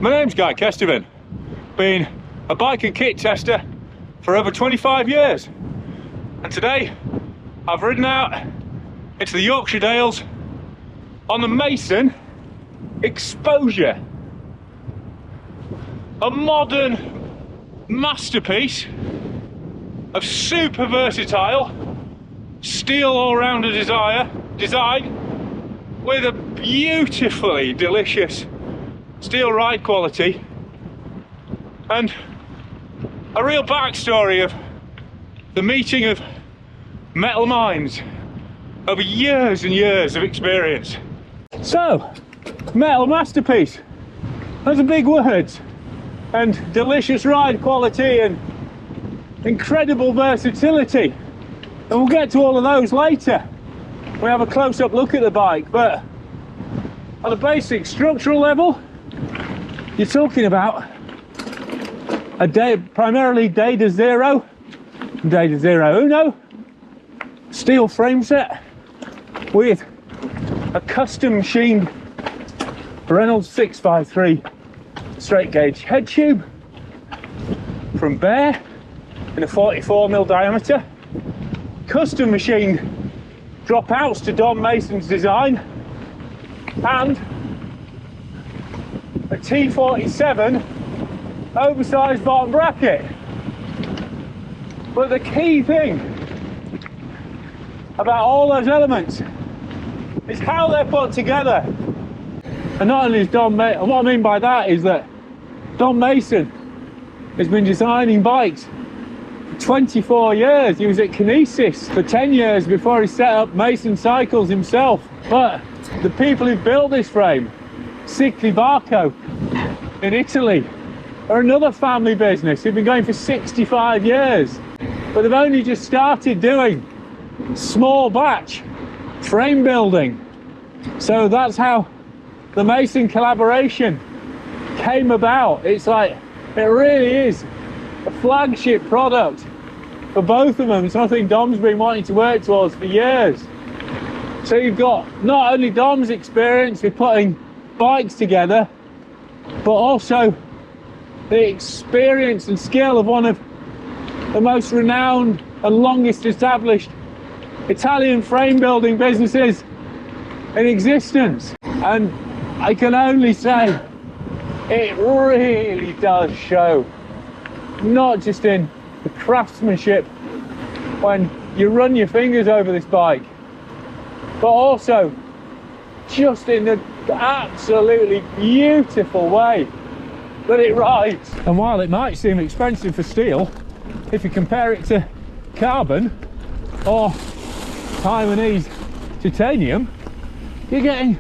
My name's Guy Kesteven. Been a bike and kit tester for over 25 years. And today I've ridden out into the Yorkshire Dales on the Mason Exposure. A modern masterpiece of super versatile steel all-rounder design with a beautifully delicious steel ride quality and a real backstory of the meeting of metal minds over years and years of experience. So, metal masterpiece, those are big words, and delicious ride quality and incredible versatility, and we'll get to all of those later. We have a close-up look at the bike, but on a basic structural level, you're talking about a primarily Data Zero, Data Zero Uno steel frame set with a custom machined Reynolds 653 straight gauge head tube from Bear in a 44mm diameter, custom machined dropouts to Don Mason's design, and a T47 oversized bottom bracket. But the key thing about all those elements is how they're put together. And not only is Don Mason, what I mean by that is that Don Mason has been designing bikes for 24 years. He was at Kinesis for 10 years before he set up Mason Cycles himself. But the people who built this frame, Cicli Barco in Italy, are another family business who've been going for 65 years. But they've only just started doing small batch frame building. So that's how the Mason collaboration came about. It's like, it really is a flagship product for both of them. Something Dom's been wanting to work towards for years. So you've got not only Dom's experience with putting bikes together, but also the experience and skill of one of the most renowned and longest established Italian frame building businesses in existence. And I can only say it really does show, not just in the craftsmanship when you run your fingers over this bike, but also just in the absolutely beautiful way that it rides. And while it might seem expensive for steel, if you compare it to carbon or Taiwanese titanium, you're getting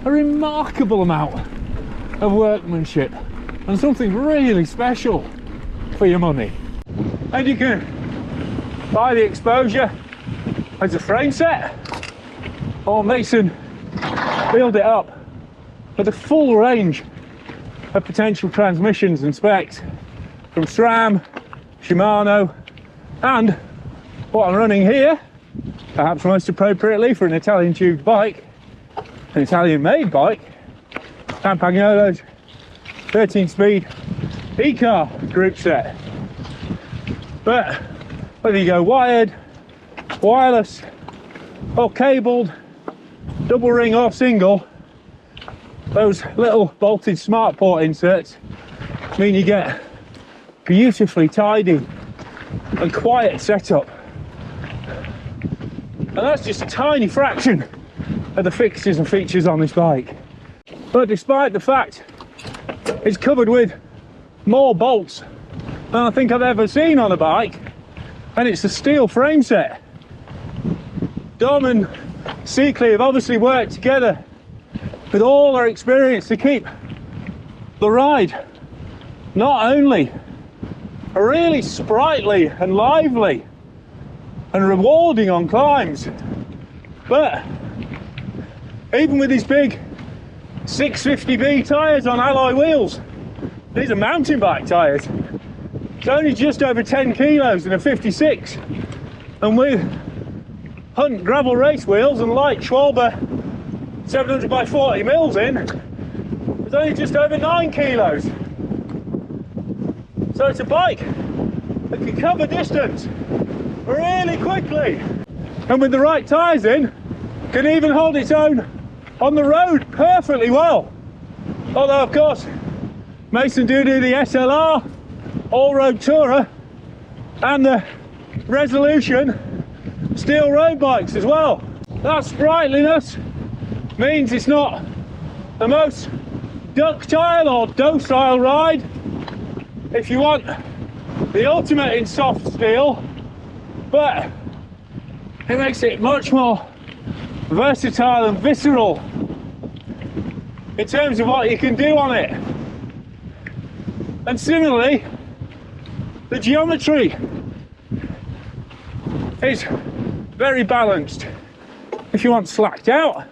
a remarkable amount of workmanship and something really special for your money. And you can buy the Exposure as a frame set, or Mason build it up with a full range of potential transmissions and specs from SRAM, Shimano, and what I'm running here, perhaps most appropriately for an Italian tubed bike, an Italian made bike, Campagnolo's 13-speed e-car group set. But whether you go wired, wireless, or cabled, double ring or single, those little bolted smart port inserts mean you get beautifully tidy and quiet setup. And that's just a tiny fraction of the fixtures and features on this bike. But despite the fact it's covered with more bolts than I think I've ever seen on a bike, and it's a steel frame set, Dom and Cicli have obviously worked together with all their experience to keep the ride not only a really sprightly and lively and rewarding on climbs, but even with these big 650B tyres on alloy wheels, these are mountain bike tyres, it's only just over 10 kilos in a 56, and with Hunt gravel race wheels and light Schwalbe 700 by 40 mils in, was only just over 9 kilos. So it's a bike that can cover distance really quickly, and with the right tyres in, can even hold its own on the road perfectly well. Although of course Mason do the SLR all-road tourer and the Resolution steel road bikes as well. That sprightliness means it's not the most ductile or docile ride. If you want the ultimate in soft steel, but it makes it much more versatile and visceral in terms of what you can do on it. And similarly, the geometry is very balanced. If you want slacked out,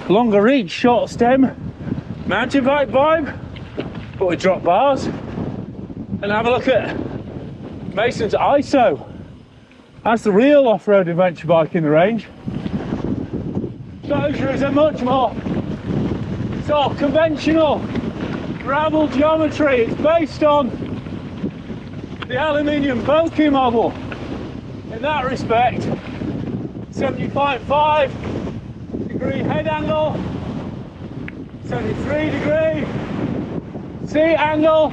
longer reach, short stem, mountain bike vibe, but with drop bars. And have a look at Mason's ISO. That's the real off-road adventure bike in the range. Dozier is a much more sort of conventional gravel geometry. It's based on the aluminium bulky model. In that respect, 70.5 degree head angle, 73 degree seat angle,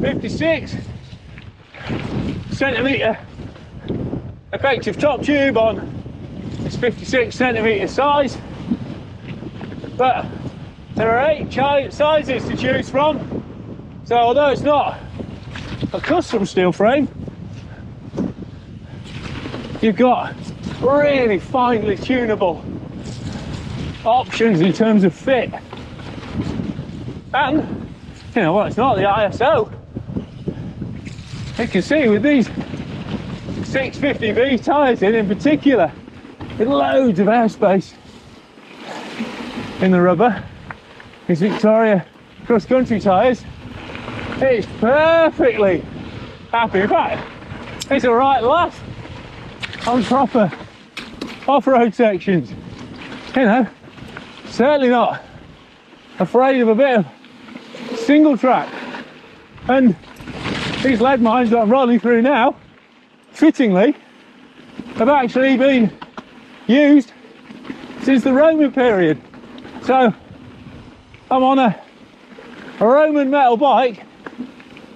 56 centimetre effective top tube on this 56 centimetre size. But there are 8 sizes to choose from, so although it's not a custom steel frame, you've got really finely tunable options in terms of fit. And you know what, it's not the ISO. You can see with these 650V tyres in particular, with loads of airspace in the rubber, these Victoria cross-country tyres, it's perfectly happy. In fact, it's a right laugh on proper off-road sections. You know, certainly not afraid of a bit of single track. And these lead mines that I'm rolling through now, fittingly, have actually been used since the Roman period. So I'm on a Roman metal bike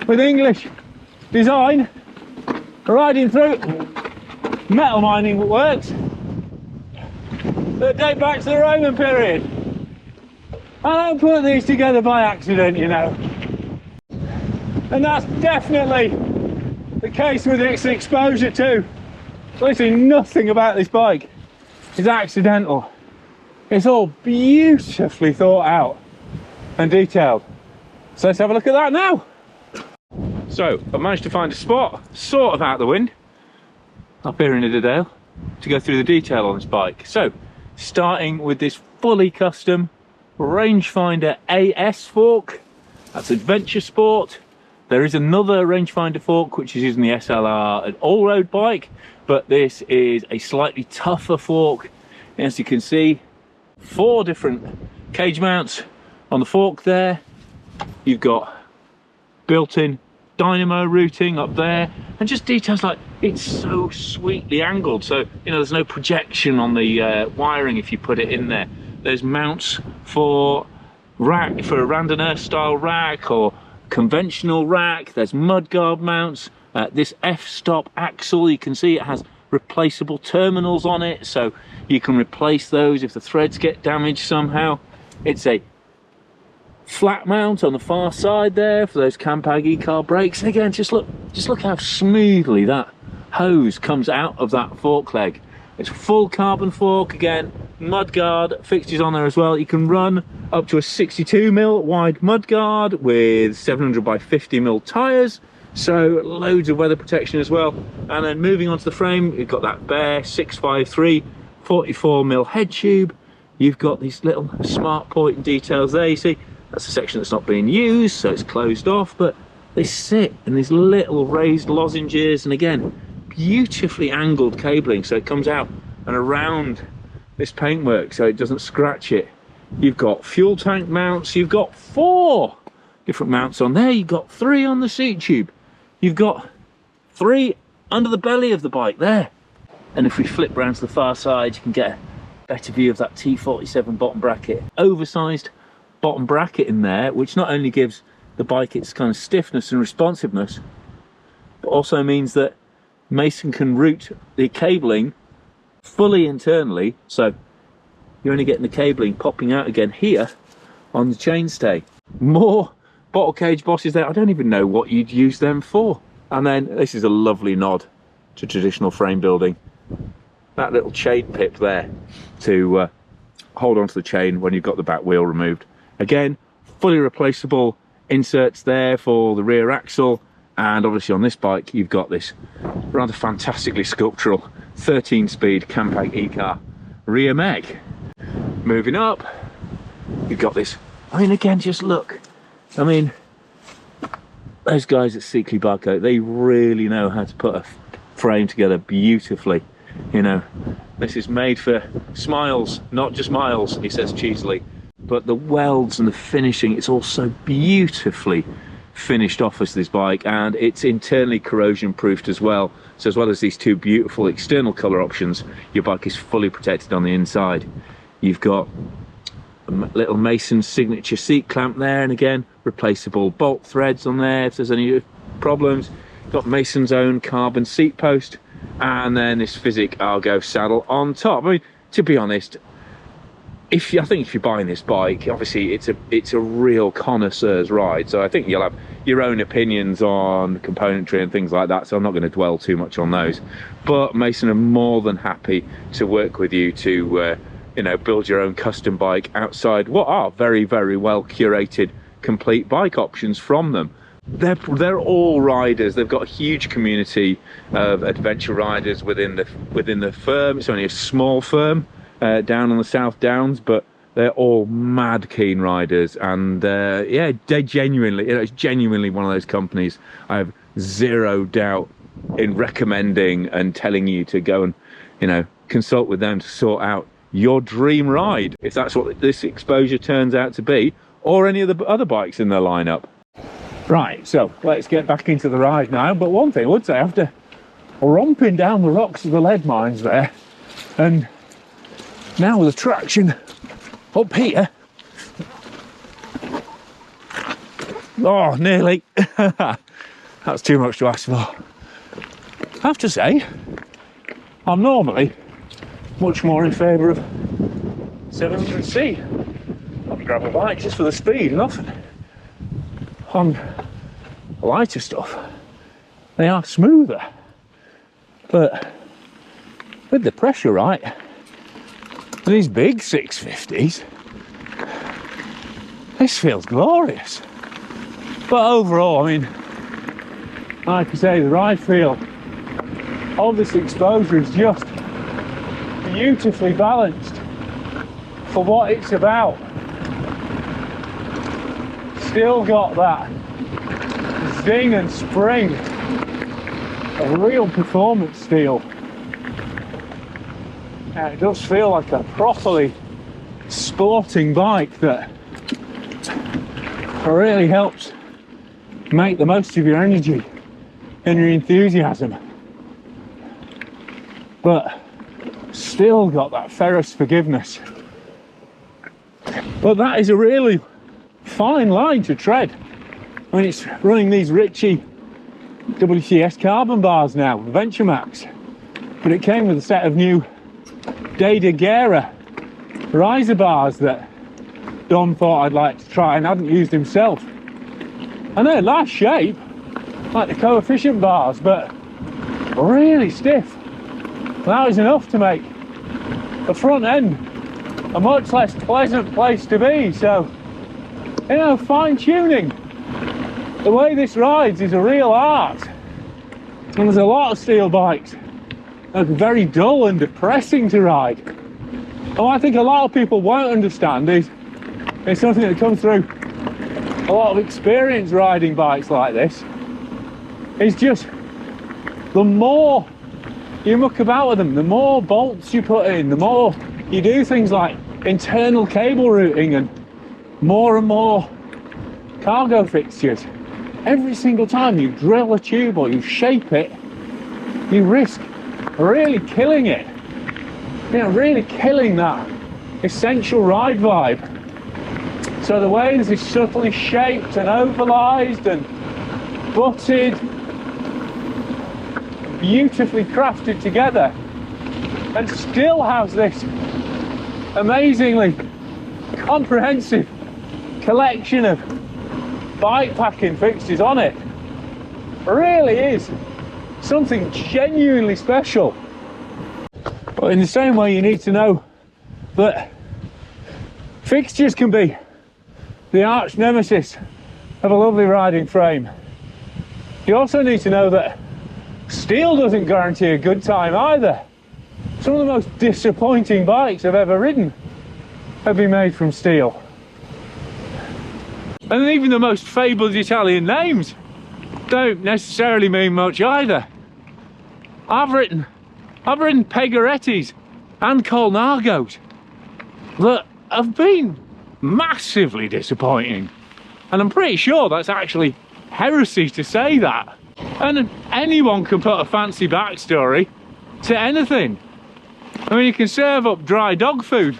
with English design, riding through metal mining works that date back to the Roman period. I don't put these together by accident, you know. And that's definitely the case with its exposure too. Literally nothing about this bike is accidental. It's all beautifully thought out and detailed. So let's have a look at that now. So I've managed to find a spot sort of out the wind up here in Nidderdale to go through the detail on this bike. So starting with this fully custom rangefinder AS fork, that's Adventure Sport. There is another rangefinder fork which is using the SLR, an all-road bike, but this is a slightly tougher fork. As you can see, 4 different cage mounts on the fork there. You've got built-in dynamo routing up there, and just details like it's so sweetly angled, so you know there's no projection on the wiring if you put it in there. There's mounts for rack, for a randonneur style rack or conventional rack. There's mudguard mounts. This f-stop axle, you can see it has replaceable terminals on it, so you can replace those if the threads get damaged somehow. It's a flat mount on the far side there for those Campag e-car brakes. And again, just look how smoothly that hose comes out of that fork leg. It's a full carbon fork, again, mudguard fixtures on there as well. You can run up to a 62mm wide mudguard with 700 by 50mm tyres, so loads of weather protection as well. And then moving on to the frame, you've got that bare 653 44mm head tube. You've got these little smart point details there. You see, that's a section that's not being used, so it's closed off, but they sit in these little raised lozenges, and again, beautifully angled cabling, so it comes out and around this paintwork so it doesn't scratch it. You've got fuel tank mounts. You've got 4 different mounts on there. You've got 3 on the seat tube. You've got 3 under the belly of the bike there. And if we flip round to the far side, you can get a better view of that T47 bottom bracket. Oversized bottom bracket in there, which not only gives the bike its kind of stiffness and responsiveness, but also means that Mason can route the cabling fully internally, so you're only getting the cabling popping out again here on the chainstay. More bottle cage bosses there. I don't even know what you'd use them for. And then this is a lovely nod to traditional frame building. That little chain pip there to hold onto the chain when you've got the back wheel removed. Again, fully replaceable inserts there for the rear axle. And obviously on this bike, you've got this rather fantastically sculptural 13-speed Campag E-car rear meg. Moving up, you've got this. I mean, again, just look. I mean, those guys at Seekley Barco, they really know how to put a frame together beautifully. You know, this is made for smiles, not just miles, he says cheesily. But the welds and the finishing, it's all so beautifully finished off as this bike, and it's internally corrosion proofed as well. So as well as these 2 beautiful external colour options, your bike is fully protected on the inside. You've got a little Mason signature seat clamp there, and again, replaceable bolt threads on there if there's any problems. Got Mason's own carbon seat post, and then this Physic Argo saddle on top. I mean, to be honest, I think if you're buying this bike, obviously it's a real connoisseur's ride, so I think you'll have your own opinions on componentry and things like that, so I'm not going to dwell too much on those. But Mason are more than happy to work with you to you know, build your own custom bike outside what are very, very well curated complete bike options from them. They're all riders. They've got a huge community of adventure riders within the firm. It's only a small firm down on the South Downs, but they're all mad keen riders, and yeah, they genuinely, you know, it's genuinely one of those companies I have zero doubt in recommending and telling you to go and, you know, consult with them to sort out your dream ride, if that's what this exposure turns out to be, or any of the other bikes in their lineup. Right, so let's get back into the ride now. But one thing I would say, after romping down the rocks of the lead mines there, and now with the traction up here, oh, nearly, that's too much to ask for. I have to say, I'm normally much more in favour of 700C on a gravel bike, just for the speed, nothing. On the lighter stuff, they are smoother, but with the pressure right, these big 650s, this feels glorious. But overall, I mean, like I say, the ride feel of this exposure is just beautifully balanced for what it's about. Still got that zing and spring of real performance steel, and it does feel like a properly sporting bike that really helps make the most of your energy and your enthusiasm, but still got that ferrous forgiveness. But that is a really fine line to tread. I mean, it's running these Ritchie WCS carbon bars now, Venture Max, but it came with a set of new De Guerra riser bars that Don thought I'd like to try and hadn't used himself. And they're nice shape, like the coefficient bars, but really stiff. That was enough to make the front end a much less pleasant place to be. So, you know, fine tuning. The way this rides is a real art. And there's a lot of steel bikes that are very dull and depressing to ride. And what I think a lot of people won't understand is it's something that comes through a lot of experience riding bikes like this. It's just the more you muck about with them, the more bolts you put in, the more you do things like internal cable routing and more cargo fixtures. Every single time you drill a tube or you shape it, you risk really killing it. You know, really killing that essential ride vibe. So the way this is subtly shaped and ovalized and butted, beautifully crafted together, and still has this amazingly comprehensive collection of bike packing fixtures on it, really is something genuinely special. But in the same way, you need to know that fixtures can be the arch nemesis of a lovely riding frame. You also need to know that steel doesn't guarantee a good time either. Some of the most disappointing bikes I've ever ridden have been made from steel. And even the most fabled Italian names don't necessarily mean much either. I've ridden Pegorettis and Colnagos that have been massively disappointing. And I'm pretty sure that's actually heresy to say that. And anyone can put a fancy backstory to anything. I mean, you can serve up dry dog food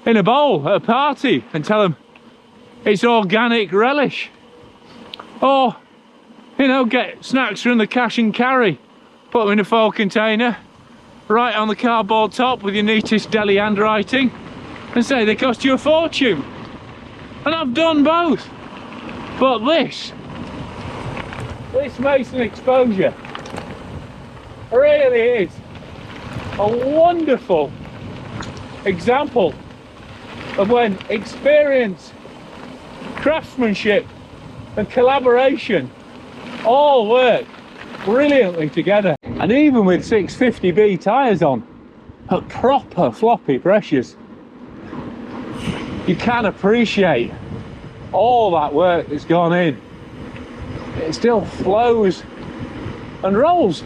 in a bowl at a party and tell them it's organic relish. Or, you know, get snacks from the cash and carry, put them in a foil container, write on the cardboard top with your neatest deli handwriting, and say they cost you a fortune. And I've done both. But this Mason exposure really is a wonderful example of when experience, craftsmanship and collaboration all work brilliantly together. And even with 650B tyres on at proper floppy pressures, you can appreciate all that work that's gone in. It still flows and rolls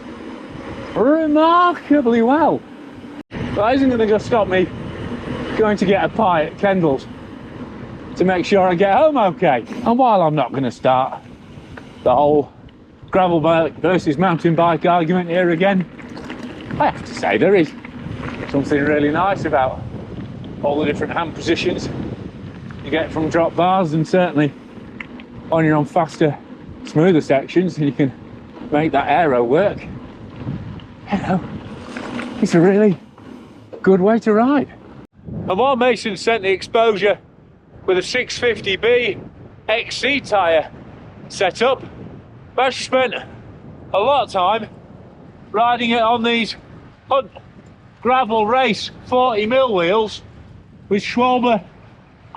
remarkably well. But that isn't going to just stop me going to get a pie at Kendall's to make sure I get home okay. And while I'm not going to start the whole gravel bike versus mountain bike argument here again, I have to say there is something really nice about all the different hand positions you get from drop bars, and certainly when you're on faster, smoother sections and you can make that aero work. You know, it's a really good way to ride. And while Mason sent the exposure with a 650B XC tyre set up, I've actually spent a lot of time riding it on these Hunt Gravel Race 40mm wheels with Schwalbe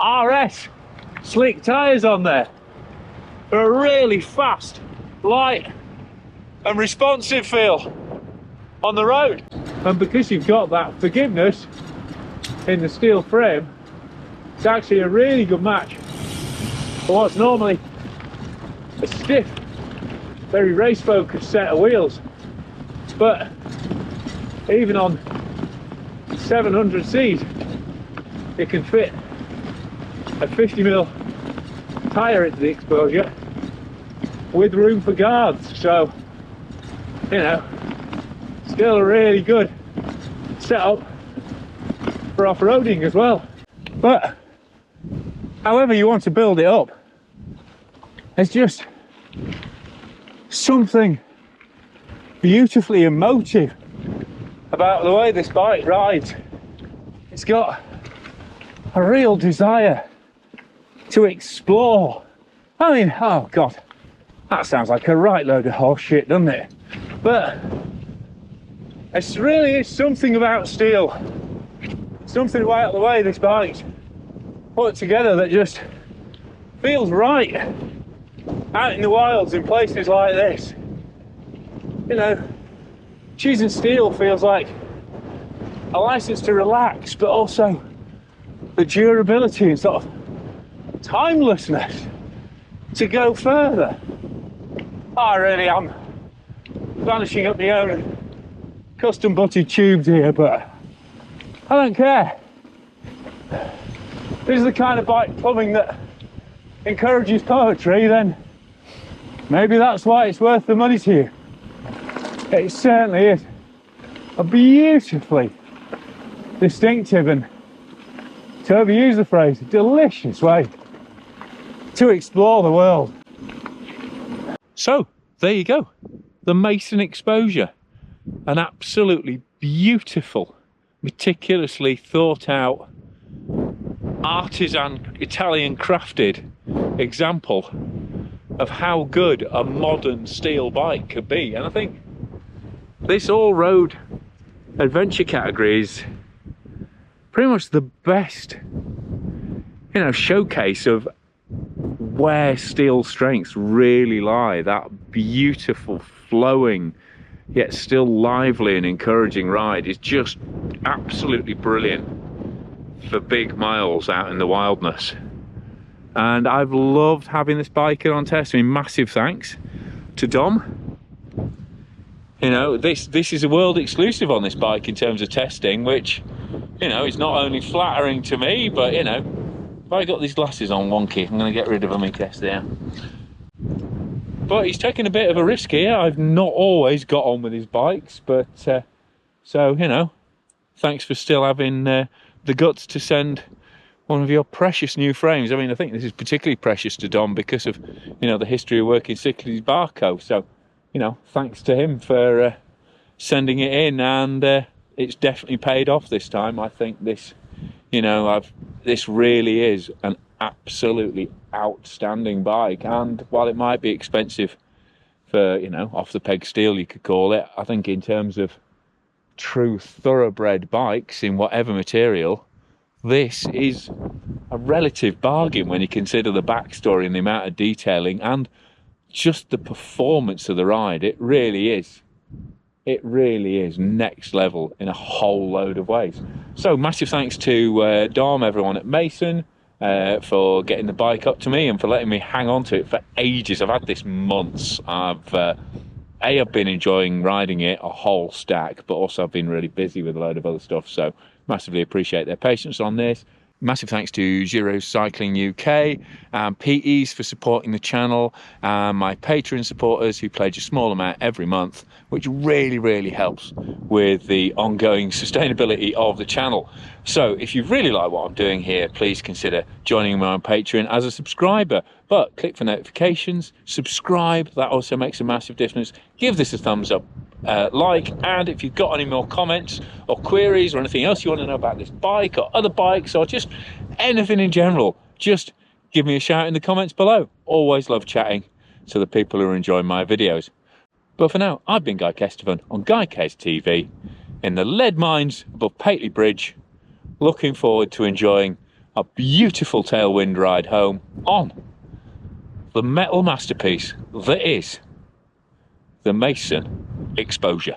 RS slick tyres on there. They're a really fast, light and responsive feel on the road. And because you've got that forgiveness in the steel frame, it's actually a really good match for what's normally a stiff, very race focused set of wheels. But even on 700Cs, it can fit a 50mm tyre into the exposure with room for guards. So, you know, still a really good setup for off-roading as well. But however you want to build it up, there's just something beautifully emotive about the way this bike rides. It's got a real desire to explore. I mean, oh god, that sounds like a right load of horse shit, doesn't it? But it really is something about steel, something about the way this bike's put together that just feels right out in the wilds in places like this. You know, choosing steel feels like a license to relax, but also the durability and sort of timelessness to go further. I really am vanishing up my own custom butted tubes here, but I don't care. this is the kind of bike plumbing that encourages poetry, then maybe that's why it's worth the money to you. It certainly is a beautifully distinctive and, to overuse the phrase, delicious way to explore the world. So there you go, the Mason Exposure, an absolutely beautiful, meticulously thought out, artisan, Italian crafted example of how good a modern steel bike could be. And I think this all-road adventure category is pretty much the best, you know, showcase of where steel strengths really lie. That beautiful, flowing, yet still lively and encouraging ride is just absolutely brilliant for big miles out in the wildness. And I've loved having this bike on test. I mean, massive thanks to Dom. You know, this is a world exclusive on this bike in terms of testing, which, you know, is not only flattering to me, but, you know, if I got these glasses on wonky, I'm going to get rid of them in case they are. But he's taken a bit of a risk here. I've not always got on with his bikes, but so, you know, thanks for still having the guts to send one of your precious new frames. I mean, I think this is particularly precious to Dom because of, you know, the history of working Sickley's Barco. So, you know, thanks to him for sending it in, and it's definitely paid off this time. I think this, you know, this really is an absolutely outstanding bike, and while it might be expensive for, you know, off the peg steel you could call it, I think in terms of true thoroughbred bikes in whatever material, this is a relative bargain when you consider the backstory and the amount of detailing and just the performance of the ride. It really is next level in a whole load of ways. So massive thanks to Dom, everyone at Mason, for getting the bike up to me and for letting me hang on to it for ages. I've had this months. I've been enjoying riding it a whole stack, but also I've been really busy with a load of other stuff, so massively appreciate their patience on this. Massive thanks to Giro Cycling UK and PEs for supporting the channel, and my Patreon supporters who pledge a small amount every month, which really helps with the ongoing sustainability of the channel. So if you really like what I'm doing here, please consider joining me on Patreon as a subscriber. But click for notifications, subscribe, that also makes a massive difference. Give this a thumbs up, like, and if you've got any more comments or queries or anything else you want to know about this bike or other bikes or just anything in general, just give me a shout in the comments below. Always love chatting to the people who are enjoying my videos. But for now, I've been Guy Kestevan on Guy Kes TV in the lead mines above Pateley Bridge, looking forward to enjoying a beautiful tailwind ride home on the metal masterpiece that is the Mason Exposure.